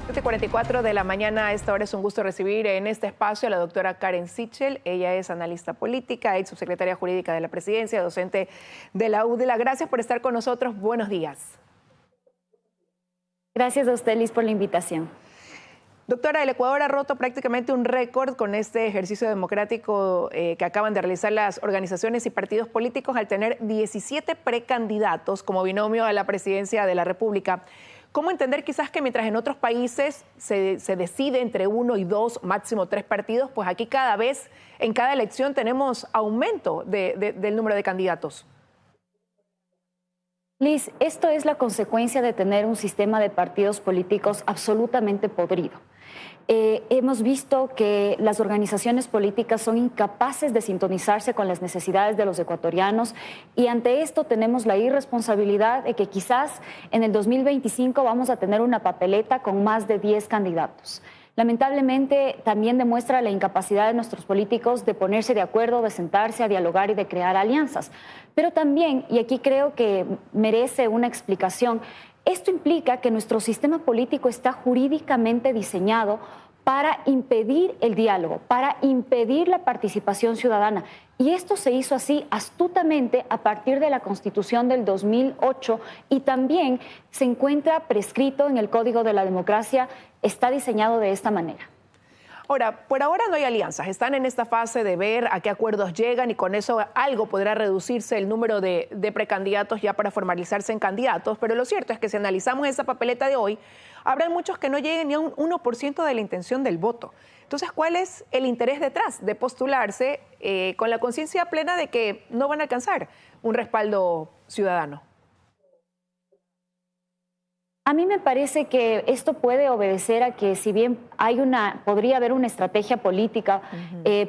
7:44 de la mañana. A esta hora es un gusto recibir en este espacio a la doctora Karen Sichel. Ella es analista política, ex subsecretaria jurídica de la Presidencia, docente de la UDLA. Gracias por estar con nosotros. Buenos días. Gracias a usted, Liz, por la invitación. Doctora, el Ecuador ha roto prácticamente un récord con este ejercicio democrático que acaban de realizar las organizaciones y partidos políticos al tener 17 precandidatos como binomio a la presidencia de la República. ¿Cómo entender quizás que mientras en otros países se decide entre 1 y 2, máximo 3 partidos, pues aquí cada vez, en cada elección tenemos aumento del número de candidatos? Liz, esto es la consecuencia de tener un sistema de partidos políticos absolutamente podrido. Hemos visto que las organizaciones políticas son incapaces de sintonizarse con las necesidades de los ecuatorianos y ante esto tenemos la irresponsabilidad de que quizás en el 2025 vamos a tener una papeleta con más de 10 candidatos. Lamentablemente también demuestra la incapacidad de nuestros políticos de ponerse de acuerdo, de sentarse a dialogar y de crear alianzas. Pero también, y aquí creo que merece una explicación, esto implica que nuestro sistema político está jurídicamente diseñado para impedir el diálogo, para impedir la participación ciudadana. Y esto se hizo así astutamente a partir de la Constitución del 2008 y también se encuentra prescrito en el Código de la Democracia, está diseñado de esta manera. Ahora, por ahora no hay alianzas, están en esta fase de ver a qué acuerdos llegan y con eso algo podrá reducirse el número de precandidatos ya para formalizarse en candidatos, pero lo cierto es que si analizamos esa papeleta de hoy, habrá muchos que no lleguen ni a un 1% de la intención del voto. Entonces, ¿cuál es el interés detrás de postularse con la conciencia plena de que no van a alcanzar un respaldo ciudadano? A mí me parece que esto puede obedecer a que si bien podría haber una estrategia política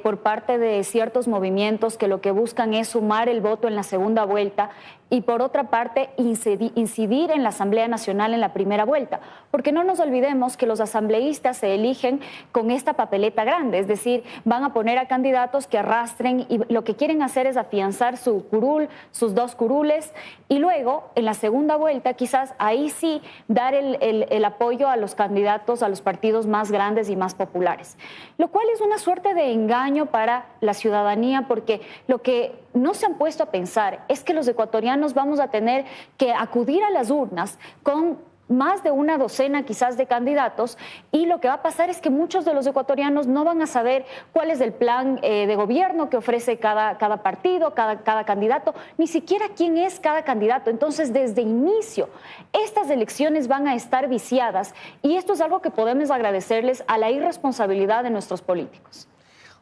por parte de ciertos movimientos que lo que buscan es sumar el voto en la segunda vuelta y por otra parte incidir en la Asamblea Nacional en la primera vuelta, porque no nos olvidemos que los asambleístas se eligen con esta papeleta grande, es decir, van a poner a candidatos que arrastren y lo que quieren hacer es afianzar su curul, sus 2 curules y luego en la segunda vuelta quizás ahí sí dar el apoyo a los candidatos, a los partidos más grandes y más populares, lo cual es una suerte de engaño para la ciudadanía porque lo que no se han puesto a pensar es que los ecuatorianos vamos a tener que acudir a las urnas con más de una docena quizás de candidatos y lo que va a pasar es que muchos de los ecuatorianos no van a saber cuál es el plan de gobierno que ofrece cada partido, cada candidato, ni siquiera quién es cada candidato. Entonces, desde inicio, estas elecciones van a estar viciadas y esto es algo que podemos agradecerles a la irresponsabilidad de nuestros políticos.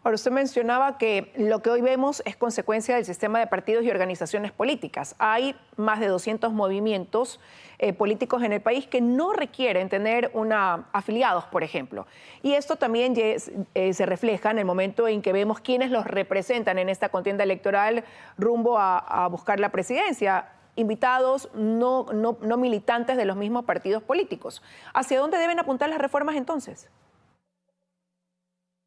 Ahora, usted mencionaba que lo que hoy vemos es consecuencia del sistema de partidos y organizaciones políticas. Hay más de 200 movimientos políticos en el país que no requieren tener afiliados, por ejemplo. Y esto también se refleja en el momento en que vemos quiénes los representan en esta contienda electoral rumbo a buscar la presidencia. Invitados no militantes de los mismos partidos políticos. ¿Hacia dónde deben apuntar las reformas entonces?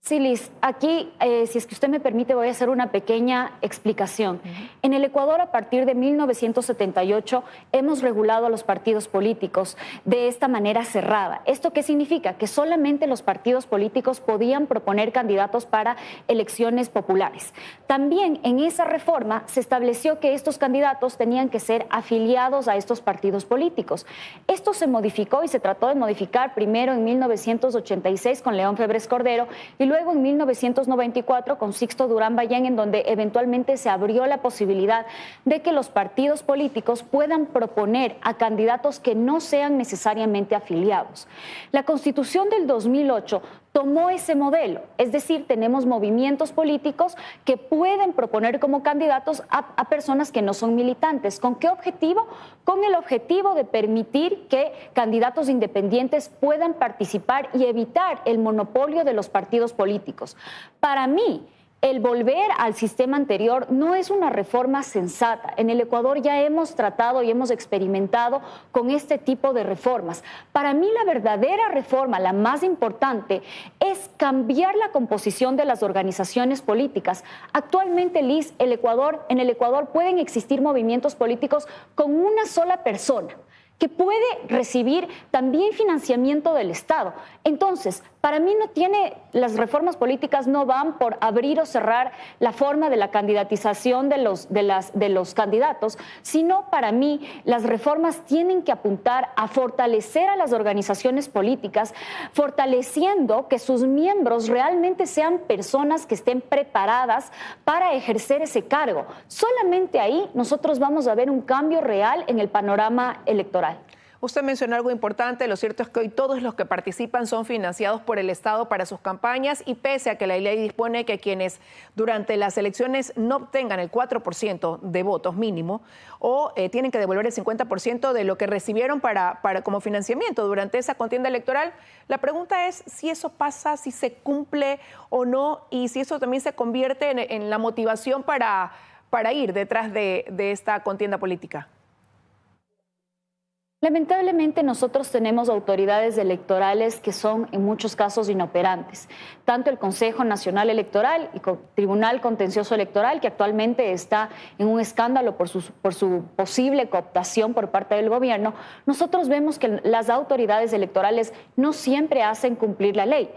Sí, Liz, aquí, si es que usted me permite, voy a hacer una pequeña explicación. En el Ecuador, a partir de 1978, hemos regulado a los partidos políticos de esta manera cerrada. ¿Esto qué significa? Que solamente los partidos políticos podían proponer candidatos para elecciones populares. También en esa reforma se estableció que estos candidatos tenían que ser afiliados a estos partidos políticos. Esto se modificó y se trató de modificar primero en 1986 con León Febres Cordero y luego en 1994 con Sixto Durán Ballén, en donde eventualmente se abrió la posibilidad de que los partidos políticos puedan proponer a candidatos que no sean necesariamente afiliados. La Constitución del 2008 tomó ese modelo, es decir, tenemos movimientos políticos que pueden proponer como candidatos a personas que no son militantes. ¿Con qué objetivo? Con el objetivo de permitir que candidatos independientes puedan participar y evitar el monopolio de los partidos políticos. Para mí, el volver al sistema anterior no es una reforma sensata. En el Ecuador ya hemos tratado y hemos experimentado con este tipo de reformas. Para mí la verdadera reforma, la más importante, es cambiar la composición de las organizaciones políticas. Actualmente, Liz, en el Ecuador pueden existir movimientos políticos con una sola persona. que puede recibir también financiamiento del Estado. Entonces, para mí las reformas políticas no van por abrir o cerrar la forma de la candidatización de los candidatos, sino para mí las reformas tienen que apuntar a fortalecer a las organizaciones políticas, fortaleciendo que sus miembros realmente sean personas que estén preparadas para ejercer ese cargo. Solamente ahí nosotros vamos a ver un cambio real en el panorama electoral. Usted mencionó algo importante, lo cierto es que hoy todos los que participan son financiados por el Estado para sus campañas y pese a que la ley dispone que quienes durante las elecciones no obtengan el 4% de votos mínimo o tienen que devolver el 50% de lo que recibieron como financiamiento durante esa contienda electoral, la pregunta es si eso pasa, si se cumple o no y si eso también se convierte en la motivación para ir detrás de esta contienda política. Lamentablemente nosotros tenemos autoridades electorales que son en muchos casos inoperantes, tanto el Consejo Nacional Electoral y el Tribunal Contencioso Electoral, que actualmente está en un escándalo por su posible cooptación por parte del gobierno. Nosotros vemos que las autoridades electorales no siempre hacen cumplir la ley.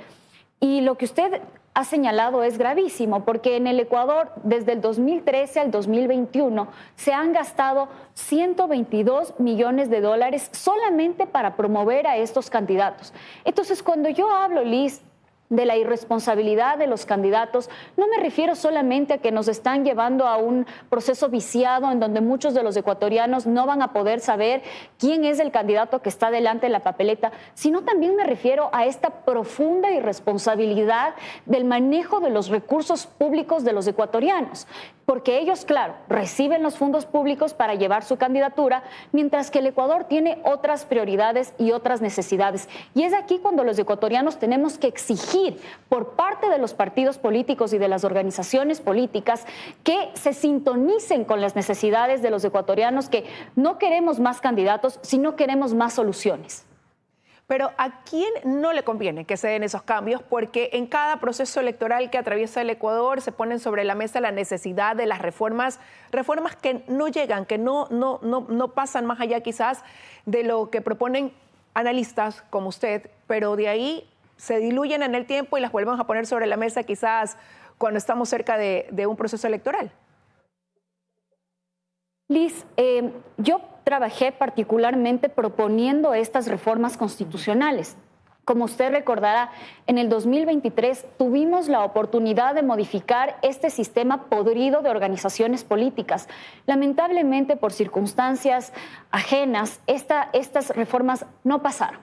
Y lo que usted ha señalado es gravísimo, porque en el Ecuador, desde el 2013 al 2021, se han gastado 122 millones de dólares solamente para promover a estos candidatos. Entonces, cuando yo hablo, Liz, de la irresponsabilidad de los candidatos, no me refiero solamente a que nos están llevando a un proceso viciado en donde muchos de los ecuatorianos no van a poder saber quién es el candidato que está delante de la papeleta, sino también me refiero a esta profunda irresponsabilidad del manejo de los recursos públicos de los ecuatorianos. Porque ellos, claro, reciben los fondos públicos para llevar su candidatura, mientras que el Ecuador tiene otras prioridades y otras necesidades. Y es aquí cuando los ecuatorianos tenemos que exigir por parte de los partidos políticos y de las organizaciones políticas que se sintonicen con las necesidades de los ecuatorianos, que no queremos más candidatos, sino queremos más soluciones. Pero ¿a quién no le conviene que se den esos cambios? Porque en cada proceso electoral que atraviesa el Ecuador se ponen sobre la mesa la necesidad de las reformas que no llegan, que no pasan más allá quizás de lo que proponen analistas como usted, pero de ahí se diluyen en el tiempo y las volvemos a poner sobre la mesa quizás cuando estamos cerca de un proceso electoral. Liz, yo trabajé particularmente proponiendo estas reformas constitucionales. Como usted recordará, en el 2023 tuvimos la oportunidad de modificar este sistema podrido de organizaciones políticas. Lamentablemente, por circunstancias ajenas, estas reformas no pasaron.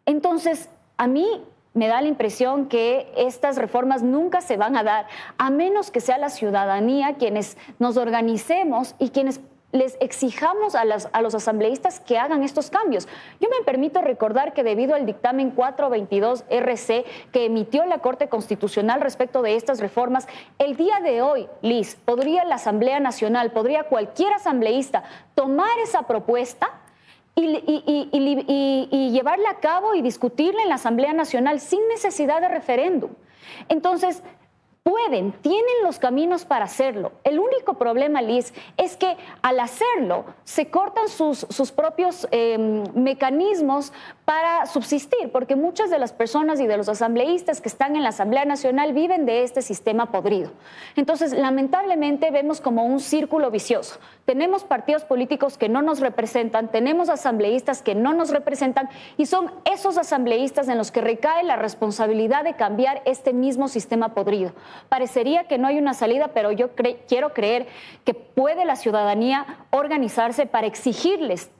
Entonces, a mí me da la impresión que estas reformas nunca se van a dar, a menos que sea la ciudadanía quienes nos organicemos y quienes les exijamos a los asambleístas que hagan estos cambios. Yo me permito recordar que debido al dictamen 422 RC que emitió la Corte Constitucional respecto de estas reformas, el día de hoy, Liz, podría la Asamblea Nacional, podría cualquier asambleísta tomar esa propuesta y llevarla a cabo y discutirla en la Asamblea Nacional sin necesidad de referéndum. Entonces, tienen los caminos para hacerlo. El único problema, Liz, es que al hacerlo se cortan sus propios mecanismos para subsistir, porque muchas de las personas y de los asambleístas que están en la Asamblea Nacional viven de este sistema podrido. Entonces, lamentablemente, vemos como un círculo vicioso. Tenemos partidos políticos que no nos representan, tenemos asambleístas que no nos representan y son esos asambleístas en los que recae la responsabilidad de cambiar este mismo sistema podrido. Parecería que no hay una salida, pero yo quiero creer que puede la ciudadanía organizarse para exigirles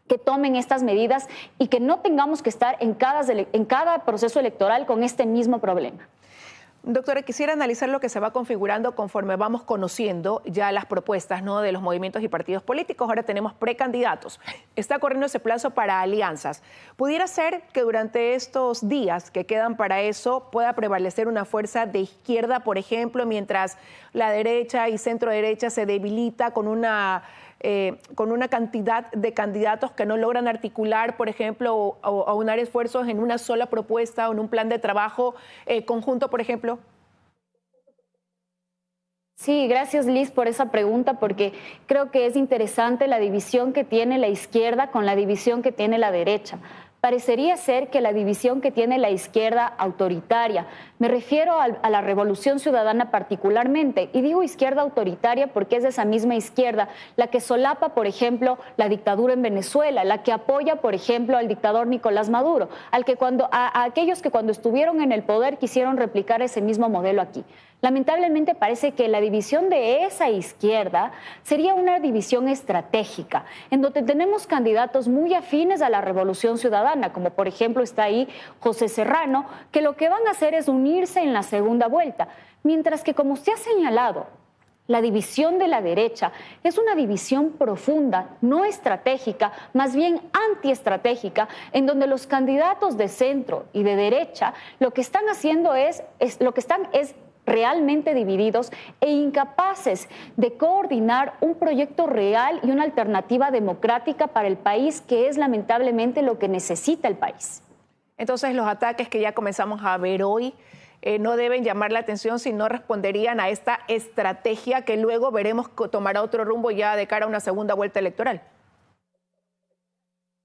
que tomen estas medidas y que no tengamos que estar en cada proceso electoral con este mismo problema. Doctora, quisiera analizar lo que se va configurando conforme vamos conociendo ya las propuestas, ¿no?, de los movimientos y partidos políticos. Ahora tenemos precandidatos. Está corriendo ese plazo para alianzas. ¿Pudiera ser que durante estos días que quedan para eso pueda prevalecer una fuerza de izquierda, por ejemplo, mientras la derecha y centro derecha se debilita con una cantidad de candidatos que no logran articular, por ejemplo, o aunar esfuerzos en una sola propuesta o en un plan de trabajo conjunto, por ejemplo? Sí, gracias Liz por esa pregunta, porque creo que es interesante la división que tiene la izquierda con la división que tiene la derecha. Parecería ser que la división que tiene la izquierda autoritaria, me refiero a la Revolución Ciudadana particularmente, y digo izquierda autoritaria porque es esa misma izquierda la que solapa, por ejemplo, la dictadura en Venezuela, la que apoya, por ejemplo, al dictador Nicolás Maduro, a aquellos que cuando estuvieron en el poder quisieron replicar ese mismo modelo aquí. Lamentablemente parece que la división de esa izquierda sería una división estratégica, en donde tenemos candidatos muy afines a la Revolución Ciudadana, como por ejemplo está ahí José Serrano, que lo que van a hacer es unirse en la segunda vuelta, mientras que, como usted ha señalado, la división de la derecha es una división profunda, no estratégica, más bien antiestratégica, en donde los candidatos de centro y de derecha lo que están haciendo es realmente divididos e incapaces de coordinar un proyecto real y una alternativa democrática para el país, que es lamentablemente lo que necesita el país. Entonces, los ataques que ya comenzamos a ver hoy no deben llamar la atención si no responderían a esta estrategia que luego veremos que tomará otro rumbo ya de cara a una segunda vuelta electoral.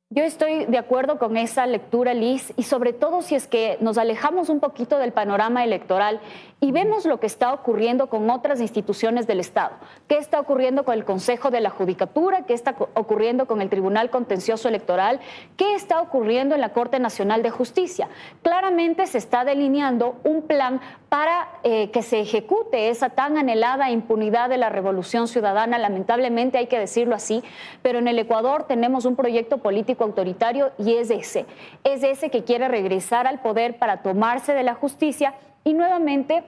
Yo estoy de acuerdo con esa lectura, Liz, y sobre todo si es que nos alejamos un poquito del panorama electoral y vemos lo que está ocurriendo con otras instituciones del Estado. ¿Qué está ocurriendo con el Consejo de la Judicatura? ¿Qué está ocurriendo con el Tribunal Contencioso Electoral? ¿Qué está ocurriendo en la Corte Nacional de Justicia? Claramente se está delineando un plan para que se ejecute esa tan anhelada impunidad de la Revolución Ciudadana. Lamentablemente hay que decirlo así, pero en el Ecuador tenemos un proyecto político autoritario y es ese que quiere regresar al poder para tomarse de la justicia y nuevamente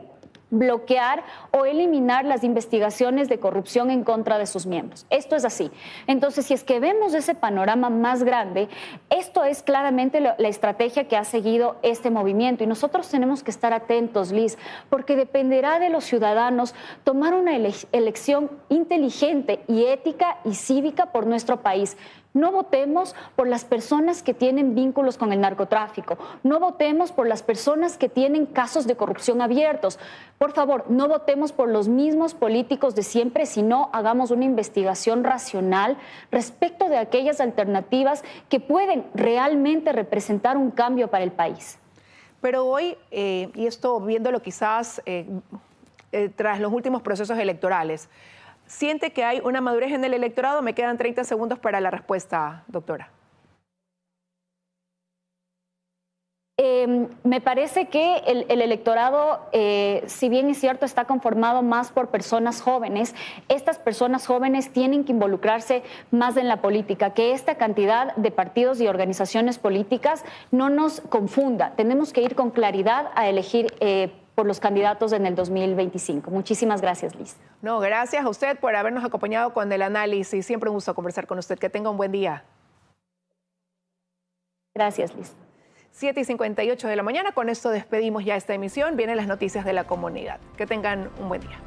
bloquear o eliminar las investigaciones de corrupción en contra de sus miembros. Esto es así. Entonces, si es que vemos ese panorama más grande, esto es claramente la estrategia que ha seguido este movimiento y nosotros tenemos que estar atentos, Liz, porque dependerá de los ciudadanos tomar una elección inteligente y ética y cívica por nuestro país. No votemos por las personas que tienen vínculos con el narcotráfico. No votemos por las personas que tienen casos de corrupción abiertos. Por favor, no votemos por los mismos políticos de siempre, sino hagamos una investigación racional respecto de aquellas alternativas que pueden realmente representar un cambio para el país. Pero hoy, y esto viéndolo quizás tras los últimos procesos electorales, ¿siente que hay una madurez en el electorado? Me quedan 30 segundos para la respuesta, doctora. Me parece que el electorado, si bien es cierto, está conformado más por personas jóvenes, estas personas jóvenes tienen que involucrarse más en la política, que esta cantidad de partidos y organizaciones políticas no nos confunda. Tenemos que ir con claridad a elegir por los candidatos en el 2025. Muchísimas gracias, Liz. No, gracias a usted por habernos acompañado con el análisis. Siempre un gusto conversar con usted. Que tenga un buen día. Gracias, Liz. 7:58 de la mañana. Con esto despedimos ya esta emisión. Vienen las noticias de la comunidad. Que tengan un buen día.